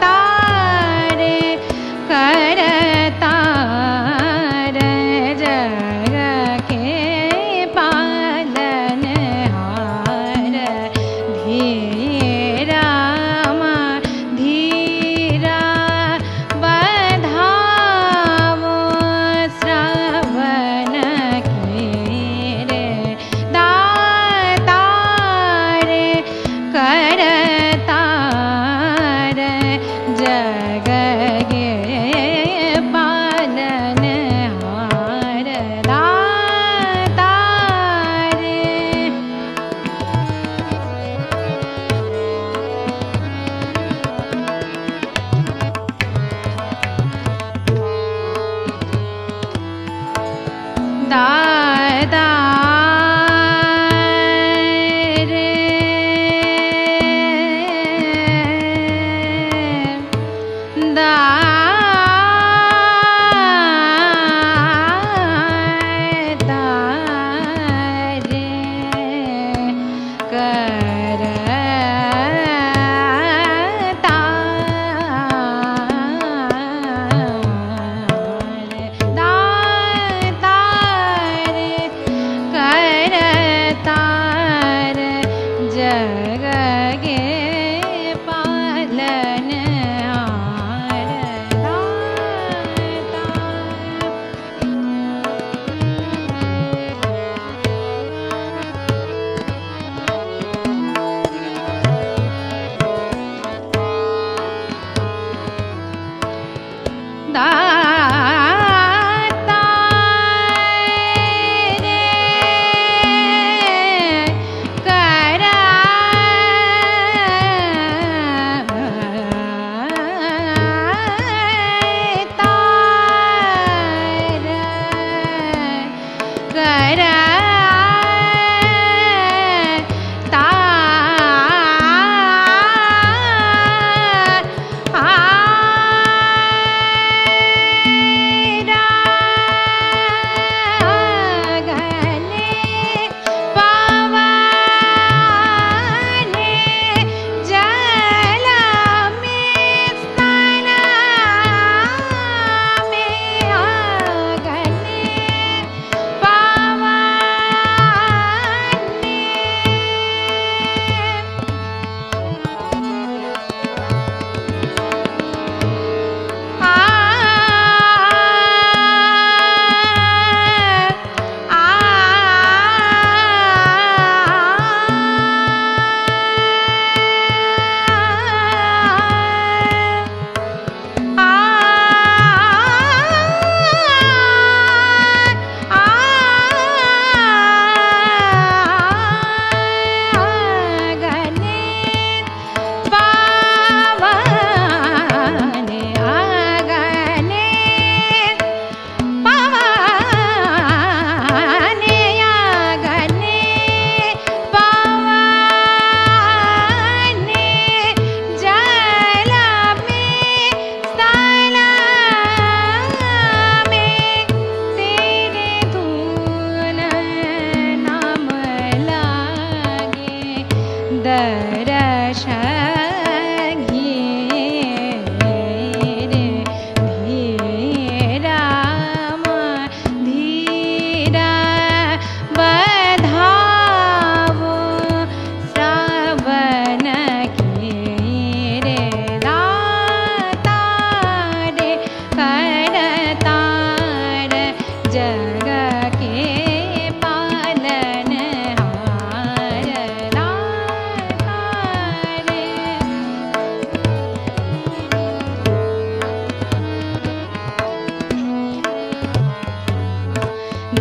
दातारे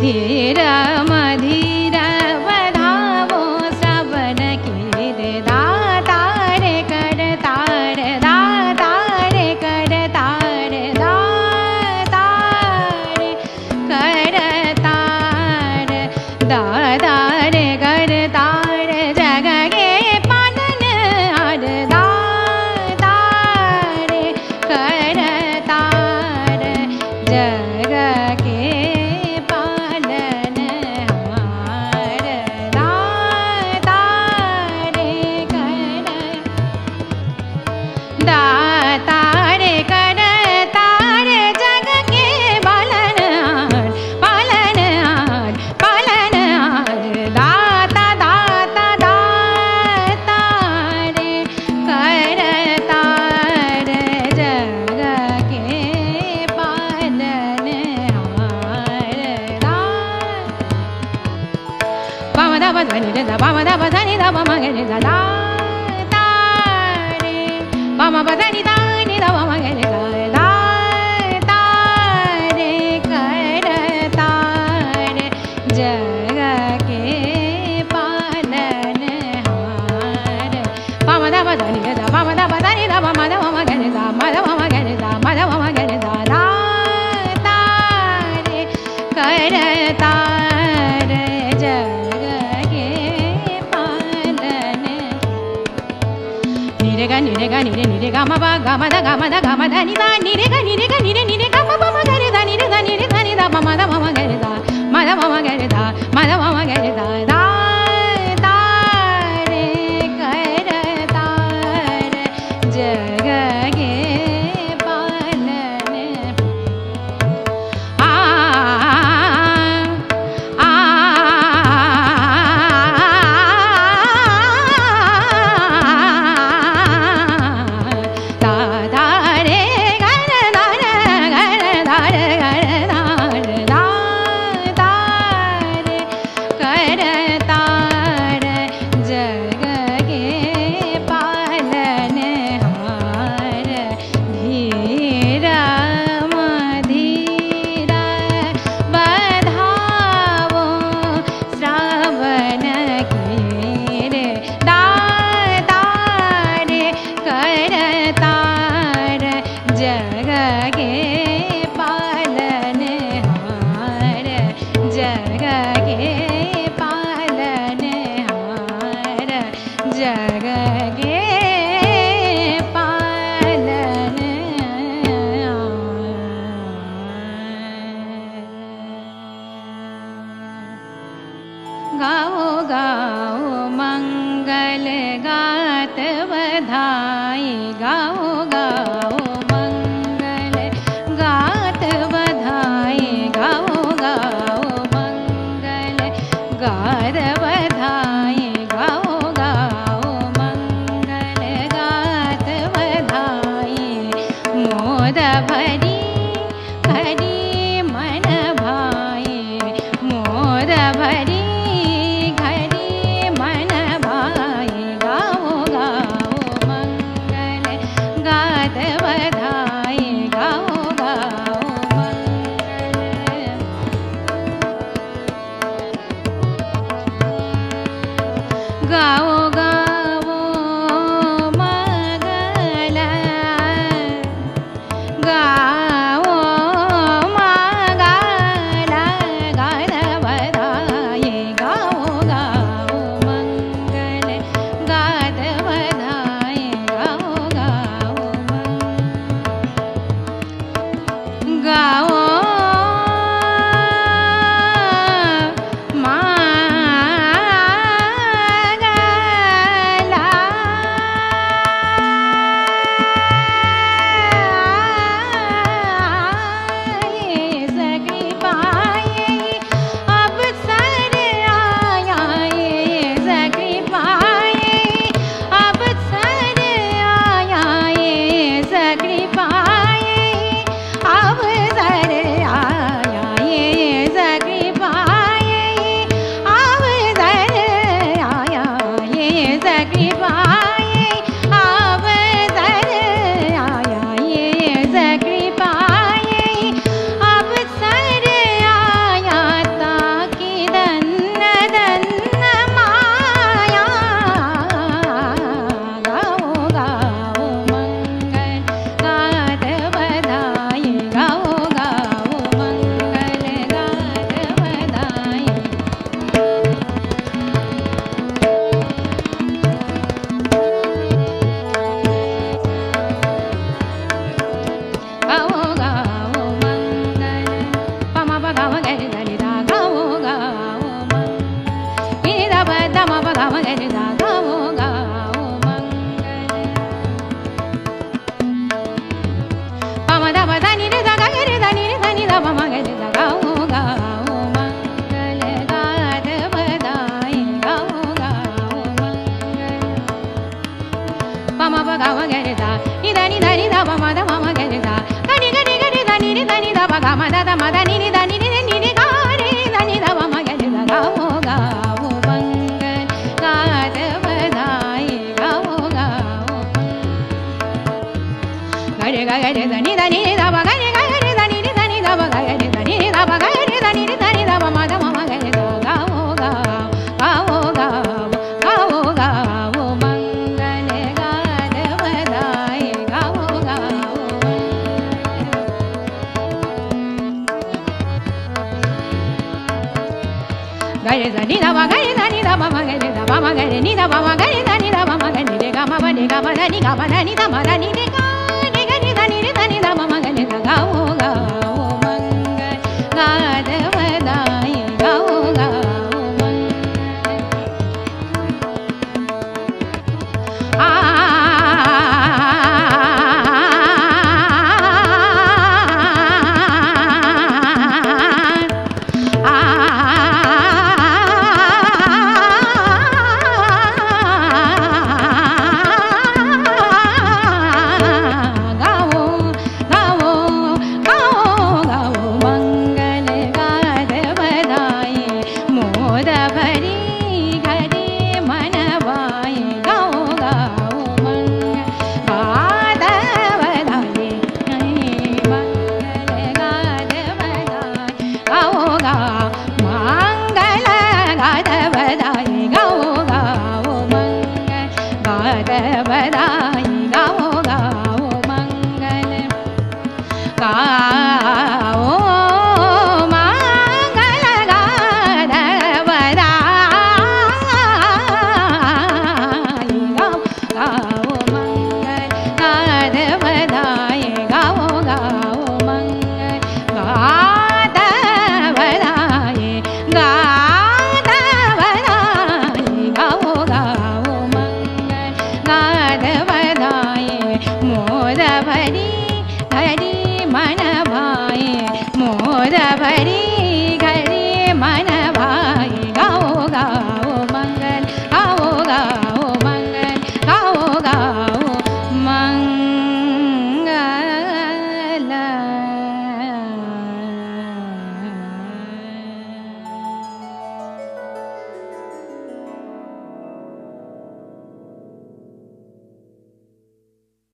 धीर मधीर बधावो श्रवण कीर दाता रे करता रे दाता रे करता रे दाता रे करता रे दाता रे करता रे जग के पालनहार दाता रे करता रे जग के पालनहार दाता रे दाता रे करता रे जग के पालनहार पालनहार पालनहार दाता दाता दाता रे करता रे जग के पालनहार दाता ध्वनि रे धा ध्वनि धा मगरे धा दाता रे ध्वनि धा नि धा मगरे धा दाता रे करता रे जग के पालनहार ध्वनि रे धा ध्वनि धा मगरे धा मगरे धा मगरे धा दाता रे करता रे जग के पालन निरे गा निरे गा मा दा नि दा निरे गा मा मा गरे दा निरे दा नि दा मा दा गरे दा मा दा गरे दा गरे दा दाता रे करता रे जग के पालन आ आ दादा रे गर दार दाता रे करता रे जग के पालनहार धीर मधीर बधावो श्रवण कीर दाता रे करता रे जग के पालनहार जग के पालनहार जग के पालनहार गाओ गाओ मंगल गात बधाई गाओ गाओ मंगल गात बधाई गाओ गाओ मंगल गात बधाई गाओ गाओ मंगल गात बधाई मोद भरी भरी मन भाई मोद भरी घरी मन भाई गाओ गाओ मंगल गा gare ga gare da ni da ba gare ga gare da ni da ba gare da ni da ba gare da ni da ba ma da ma gare da ga o ga o mangale ga de badai ga o gare da ni da ba gare da ni da ba ma gare da ba ma gare ni da ba ma gare da ni da ba ma gare ga ma ba ni ga ma da ni da ma da ni